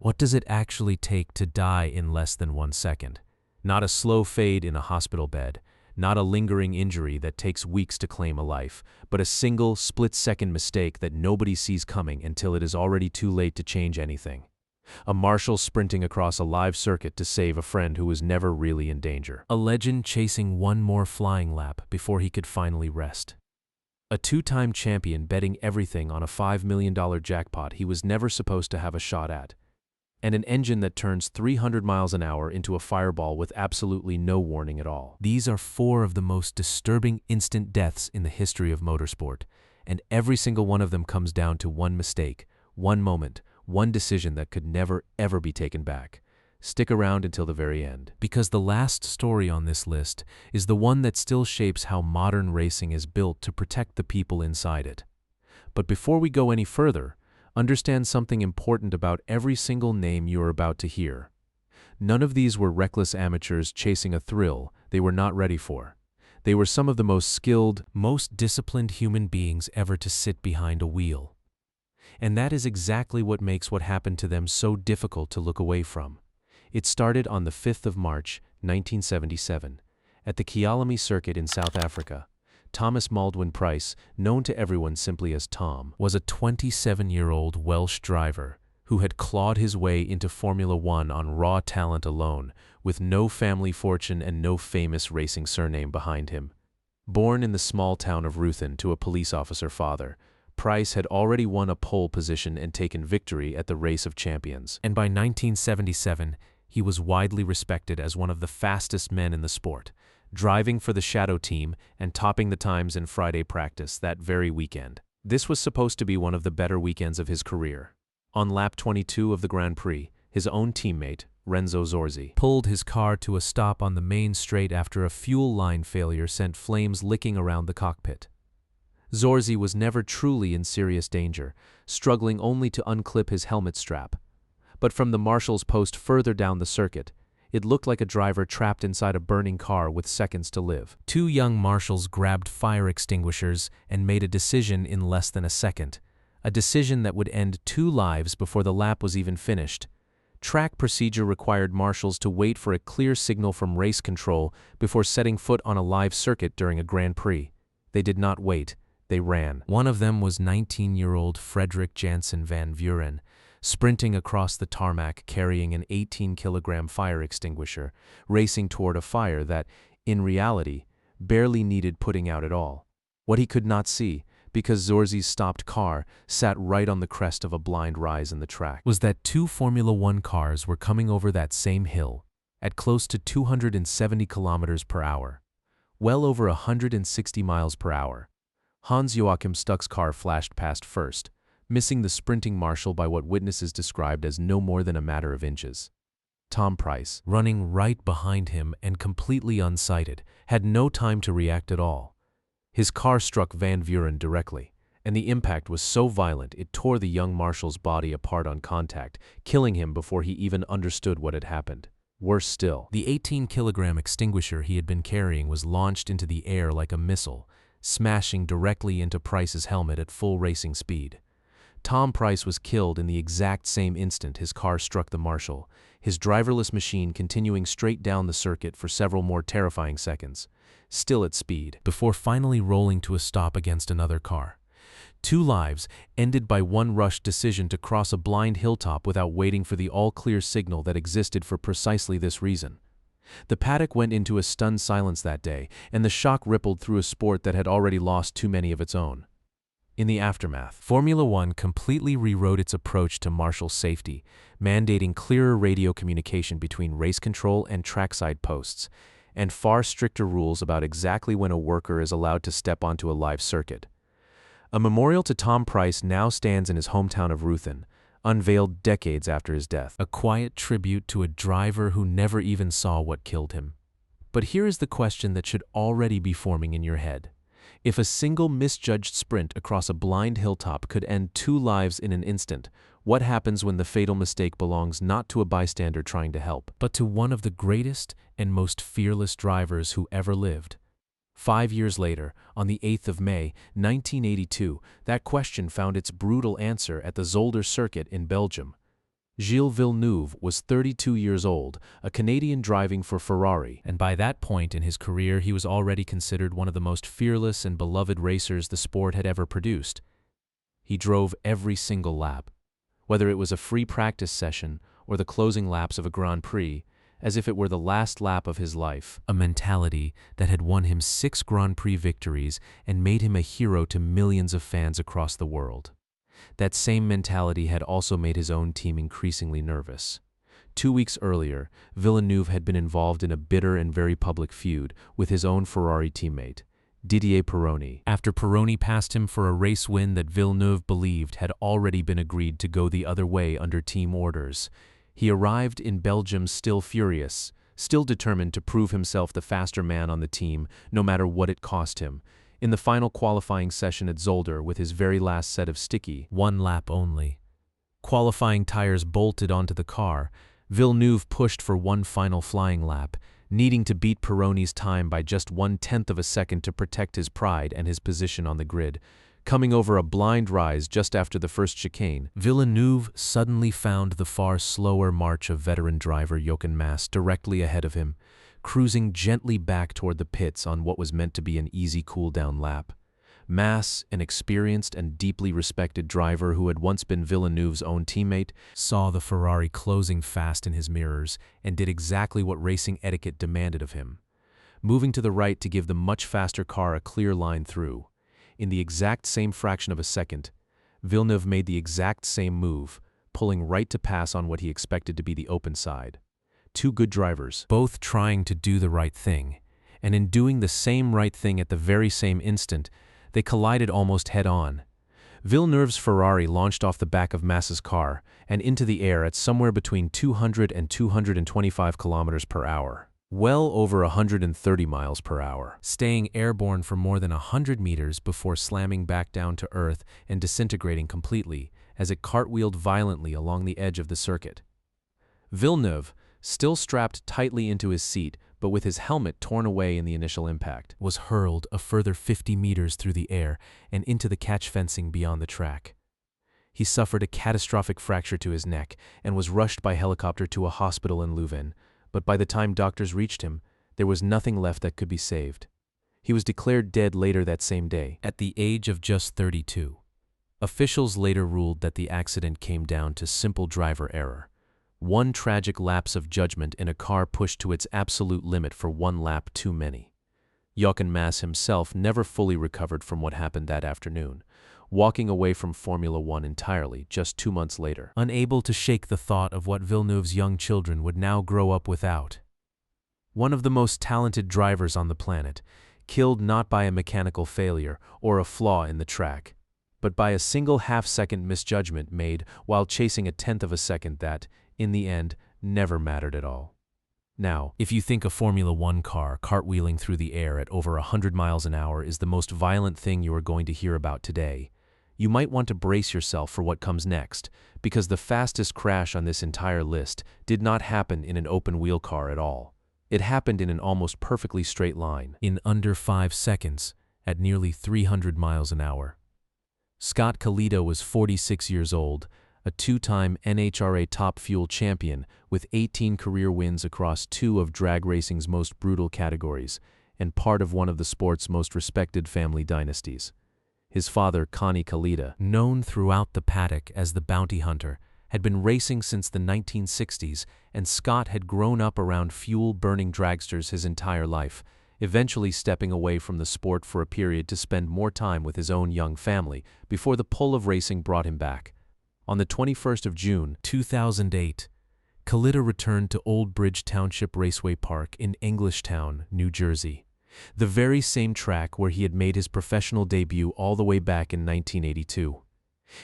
What does it actually take to die in less than 1 second? Not a slow fade in a hospital bed, not a lingering injury that takes weeks to claim a life, but a single, split-second mistake that nobody sees coming until it is already too late to change anything. A marshal sprinting across a live circuit to save a friend who was never really in danger. A legend chasing one more flying lap before he could finally rest. A two-time champion betting everything on a $5 million jackpot he was never supposed to have a shot at. And an engine that turns 300 miles an hour into a fireball with absolutely no warning at all. These are 4 of the most disturbing instant deaths in the history of motorsport, and every single one of them comes down to one mistake, one moment, one decision that could never, ever be taken back. Stick around until the very end, because the last story on this list is the one that still shapes how modern racing is built to protect the people inside it. But before we go any further, understand something important about every single name you are about to hear. None of these were reckless amateurs chasing a thrill they were not ready for. They were some of the most skilled, most disciplined human beings ever to sit behind a wheel. And that is exactly what makes what happened to them so difficult to look away from. It started on the 5th of March, 1977, at the Kyalami circuit in South Africa. Thomas Pryce, known to everyone simply as Tom, was a 27-year-old Welsh driver who had clawed his way into Formula One on raw talent alone, with no family fortune and no famous racing surname behind him. Born in the small town of Ruthin to a police officer father, Pryce had already won a pole position and taken victory at the Race of Champions. And by 1977, he was widely respected as one of the fastest men in the sport, driving for the Shadow team and topping the times in Friday practice that very weekend. This was supposed to be one of the better weekends of his career. On lap 22 of the Grand Prix, his own teammate, Renzo Zorzi, pulled his car to a stop on the main straight after a fuel line failure sent flames licking around the cockpit. Zorzi was never truly in serious danger, struggling only to unclip his helmet strap. But from the marshal's post further down the circuit, it looked like a driver trapped inside a burning car with seconds to live. 2 young marshals grabbed fire extinguishers and made a decision in less than a second, a decision that would end 2 lives before the lap was even finished. Track procedure required marshals to wait for a clear signal from race control before setting foot on a live circuit during a Grand Prix. They did not wait, they ran. One of them was 19-year-old Frederik Jansen van Vuren, sprinting across the tarmac carrying an 18-kilogram fire extinguisher, racing toward a fire that, in reality, barely needed putting out at all. What he could not see, because Zorzi's stopped car sat right on the crest of a blind rise in the track, was that 2 Formula One cars were coming over that same hill at close to 270 kilometers per hour, well over 160 miles per hour. Hans-Joachim Stuck's car flashed past first, missing the sprinting marshal by what witnesses described as no more than a matter of inches. Tom Pryce, running right behind him and completely unsighted, had no time to react at all. His car struck Van Vuren directly, and the impact was so violent it tore the young marshal's body apart on contact, killing him before he even understood what had happened. Worse still, the 18-kilogram extinguisher he had been carrying was launched into the air like a missile, smashing directly into Pryce's helmet at full racing speed. Tom Pryce was killed in the exact same instant his car struck the marshal, his driverless machine continuing straight down the circuit for several more terrifying seconds, still at speed, before finally rolling to a stop against another car. 2 lives ended by one rushed decision to cross a blind hilltop without waiting for the all-clear signal that existed for precisely this reason. The paddock went into a stunned silence that day, and the shock rippled through a sport that had already lost too many of its own. In the aftermath, Formula One completely rewrote its approach to marshal safety, mandating clearer radio communication between race control and trackside posts, and far stricter rules about exactly when a worker is allowed to step onto a live circuit. A memorial to Tom Pryce now stands in his hometown of Ruthin, unveiled decades after his death. A quiet tribute to a driver who never even saw what killed him. But here is the question that should already be forming in your head. If a single misjudged sprint across a blind hilltop could end 2 lives in an instant, what happens when the fatal mistake belongs not to a bystander trying to help, but to one of the greatest and most fearless drivers who ever lived? 5 years later, on the 8th of May, 1982, that question found its brutal answer at the Zolder circuit in Belgium. Gilles Villeneuve was 32 years old, a Canadian driving for Ferrari, and by that point in his career he was already considered one of the most fearless and beloved racers the sport had ever produced. He drove every single lap, whether it was a free practice session or the closing laps of a Grand Prix, as if it were the last lap of his life, a mentality that had won him 6 Grand Prix victories and made him a hero to millions of fans across the world. That same mentality had also made his own team increasingly nervous. 2 weeks earlier, Villeneuve had been involved in a bitter and very public feud with his own Ferrari teammate, Didier Pironi, after Pironi passed him for a race win that Villeneuve believed had already been agreed to go the other way under team orders. He arrived in Belgium still furious, still determined to prove himself the faster man on the team, no matter what it cost him. In the final qualifying session at Zolder with his very last set of sticky, 1 lap only, qualifying tires bolted onto the car, Villeneuve pushed for one final flying lap, needing to beat Pironi's time by just 1/10 of a second to protect his pride and his position on the grid. Coming over a blind rise just after the first chicane, Villeneuve suddenly found the far slower march of veteran driver Jochen Mass directly ahead of him, cruising gently back toward the pits on what was meant to be an easy cool-down lap. Mass, an experienced and deeply respected driver who had once been Villeneuve's own teammate, saw the Ferrari closing fast in his mirrors and did exactly what racing etiquette demanded of him, moving to the right to give the much faster car a clear line through. In the exact same fraction of a second, Villeneuve made the exact same move, pulling right to pass on what he expected to be the open side. 2 good drivers, both trying to do the right thing, and in doing the same right thing at the very same instant, they collided almost head-on. Villeneuve's Ferrari launched off the back of Mass's car and into the air at somewhere between 200 and 225 kilometers per hour, well over 130 miles per hour, staying airborne for more than 100 meters before slamming back down to earth and disintegrating completely as it cartwheeled violently along the edge of the circuit. Villeneuve, still strapped tightly into his seat, but with his helmet torn away in the initial impact, was hurled a further 50 meters through the air and into the catch fencing beyond the track. He suffered a catastrophic fracture to his neck and was rushed by helicopter to a hospital in Leuven, but by the time doctors reached him, there was nothing left that could be saved. He was declared dead later that same day, at the age of just 32. Officials later ruled that the accident came down to simple driver error. One tragic lapse of judgment in a car pushed to its absolute limit for 1 lap too many. Jochen Mass himself never fully recovered from what happened that afternoon, walking away from Formula One entirely just 2 months later, unable to shake the thought of what Villeneuve's young children would now grow up without. One of the most talented drivers on the planet, killed not by a mechanical failure or a flaw in the track, but by a single half-second misjudgment made while chasing a 1/10 of a second that, in the end, never mattered at all. Now, if you think a Formula One car cartwheeling through the air at over 100 miles an hour is the most violent thing you are going to hear about today, you might want to brace yourself for what comes next, because the fastest crash on this entire list did not happen in an open-wheel car at all. It happened in an almost perfectly straight line, in under 5 seconds, at nearly 300 miles an hour. Scott Kalitta was 46 years old, a 2-time NHRA Top Fuel champion with 18 career wins across 2 of drag racing's most brutal categories, and part of one of the sport's most respected family dynasties. His father, Connie Kalitta, known throughout the paddock as the bounty hunter, had been racing since the 1960s, and Scott had grown up around fuel-burning dragsters his entire life, eventually stepping away from the sport for a period to spend more time with his own young family before the pull of racing brought him back. On the 21st of June, 2008, Kalitta returned to Old Bridge Township Raceway Park in Englishtown, New Jersey, the very same track where he had made his professional debut all the way back in 1982.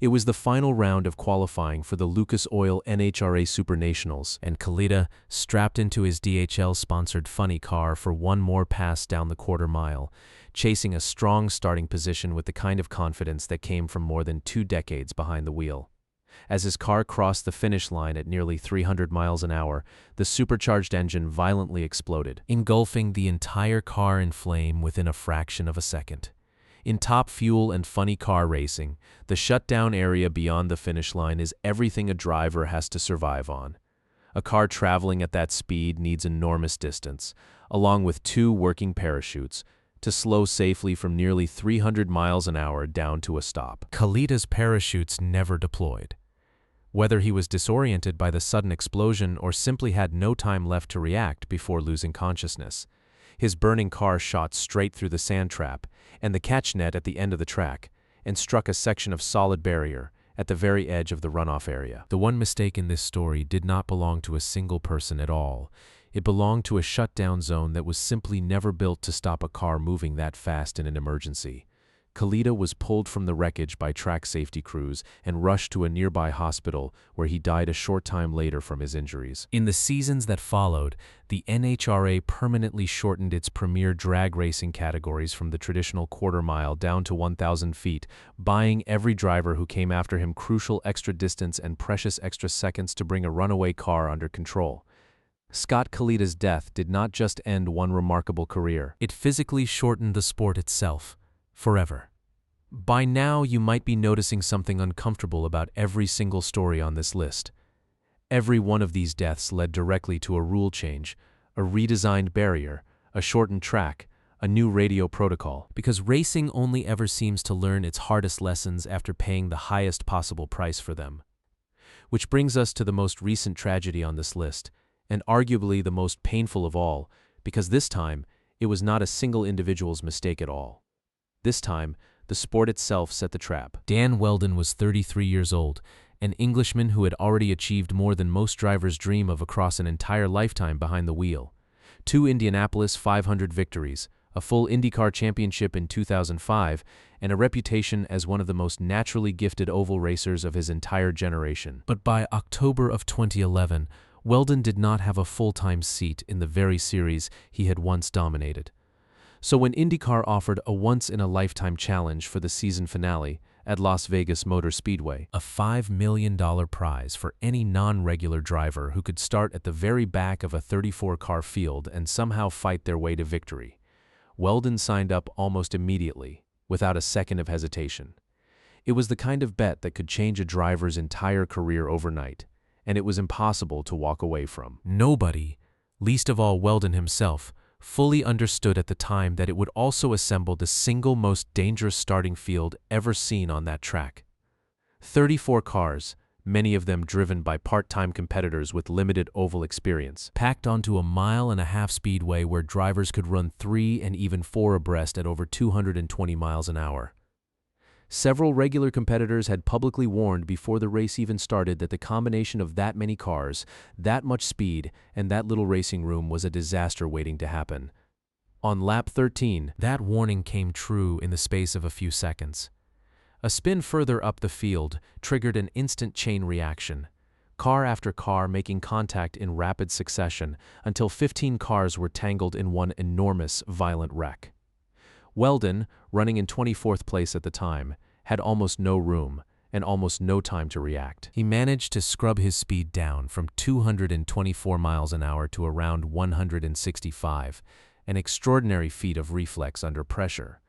It was the final round of qualifying for the Lucas Oil NHRA Super Nationals, and Kalitta strapped into his DHL-sponsored funny car for one more pass down the quarter mile, chasing a strong starting position with the kind of confidence that came from more than 2 decades behind the wheel. As his car crossed the finish line at nearly 300 miles an hour, the supercharged engine violently exploded, engulfing the entire car in flame within a fraction of a second. In top fuel and funny car racing, the shutdown area beyond the finish line is everything a driver has to survive on. A car traveling at that speed needs enormous distance, along with 2 working parachutes, to slow safely from nearly 300 miles an hour down to a stop. Kalitta's parachutes never deployed. Whether he was disoriented by the sudden explosion or simply had no time left to react before losing consciousness, his burning car shot straight through the sand trap and the catch net at the end of the track and struck a section of solid barrier at the very edge of the runoff area. The one mistake in this story did not belong to a single person at all. It belonged to a shutdown zone that was simply never built to stop a car moving that fast in an emergency. Kalitta was pulled from the wreckage by track safety crews and rushed to a nearby hospital where he died a short time later from his injuries. In the seasons that followed, the NHRA permanently shortened its premier drag racing categories from the traditional quarter mile down to 1,000 feet, buying every driver who came after him crucial extra distance and precious extra seconds to bring a runaway car under control. Scott Kalitta's death did not just end one remarkable career. It physically shortened the sport itself. Forever. By now, you might be noticing something uncomfortable about every single story on this list. Every one of these deaths led directly to a rule change, a redesigned barrier, a shortened track, a new radio protocol. Because racing only ever seems to learn its hardest lessons after paying the highest possible price for them. Which brings us to the most recent tragedy on this list, and arguably the most painful of all, because this time, it was not a single individual's mistake at all. This time, the sport itself set the trap. Dan Wheldon was 33 years old, an Englishman who had already achieved more than most drivers dream of across an entire lifetime behind the wheel. 2 Indianapolis 500 victories, a full IndyCar championship in 2005, and a reputation as one of the most naturally gifted oval racers of his entire generation. But by October of 2011, Wheldon did not have a full-time seat in the very series he had once dominated. So when IndyCar offered a once-in-a-lifetime challenge for the season finale at Las Vegas Motor Speedway, a $5 million prize for any non-regular driver who could start at the very back of a 34-car field and somehow fight their way to victory, Wheldon signed up almost immediately, without a second of hesitation. It was the kind of bet that could change a driver's entire career overnight, and it was impossible to walk away from. Nobody, least of all Wheldon himself, fully understood at the time that it would also assemble the single most dangerous starting field ever seen on that track. 34 cars, many of them driven by part-time competitors with limited oval experience, packed onto a 1.5 mile speedway where drivers could run 3 and even 4 abreast at over 220 miles an hour. Several regular competitors had publicly warned before the race even started that the combination of that many cars, that much speed, and that little racing room was a disaster waiting to happen. On lap 13, that warning came true in the space of a few seconds. A spin further up the field triggered an instant chain reaction, car after car making contact in rapid succession until 15 cars were tangled in one enormous, violent wreck. Wheldon, running in 24th place at the time, had almost no room and almost no time to react. He managed to scrub his speed down from 224 miles an hour to around 165, an extraordinary feat of reflex under pressure.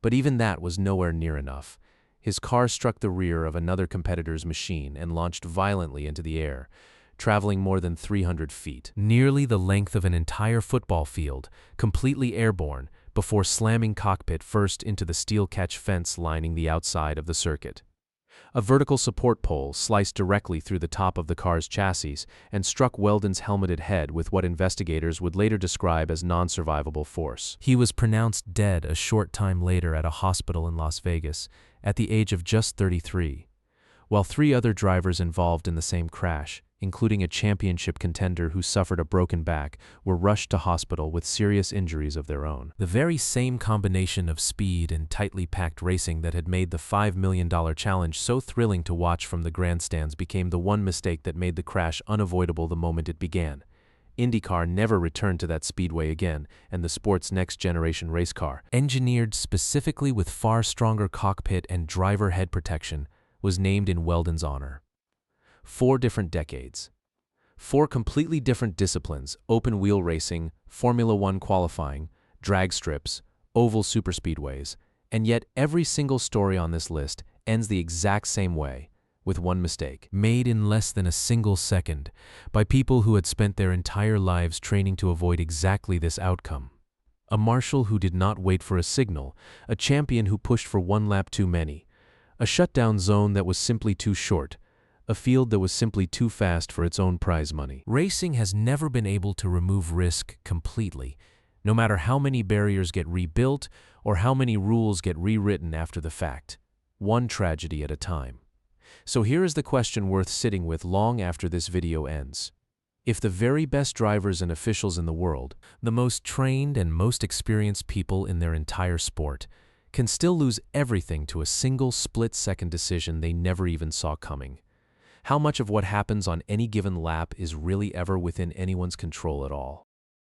But even that was nowhere near enough. His car struck the rear of another competitor's machine and launched violently into the air, traveling more than 300 feet, nearly the length of an entire football field, completely airborne, before slamming cockpit first into the steel catch fence lining the outside of the circuit. A vertical support pole sliced directly through the top of the car's chassis and struck Wheldon's helmeted head with what investigators would later describe as non-survivable force. He was pronounced dead a short time later at a hospital in Las Vegas, at the age of just 33, while 3 other drivers involved in the same crash, including a championship contender who suffered a broken back, were rushed to hospital with serious injuries of their own. The very same combination of speed and tightly packed racing that had made the $5 million challenge so thrilling to watch from the grandstands became the one mistake that made the crash unavoidable the moment it began. IndyCar never returned to that speedway again, and the sport's next-generation race car, engineered specifically with far stronger cockpit and driver head protection, was named in Wheldon's honor. 4 different decades. 4 completely different disciplines: open-wheel racing, Formula One qualifying, drag strips, oval superspeedways, And yet every single story on this list ends the exact same way, with one mistake, made in less than a single second, by people who had spent their entire lives training to avoid exactly this outcome. A marshal who did not wait for a signal, a champion who pushed for one lap too many, a shutdown zone that was simply too short, a field that was simply too fast for its own prize money. Racing has never been able to remove risk completely, no matter how many barriers get rebuilt or how many rules get rewritten after the fact, one tragedy at a time. So here is the question worth sitting with long after this video ends. If the very best drivers and officials in the world, the most trained and most experienced people in their entire sport, can still lose everything to a single split-second decision they never even saw coming, how much of what happens on any given lap is really ever within anyone's control at all?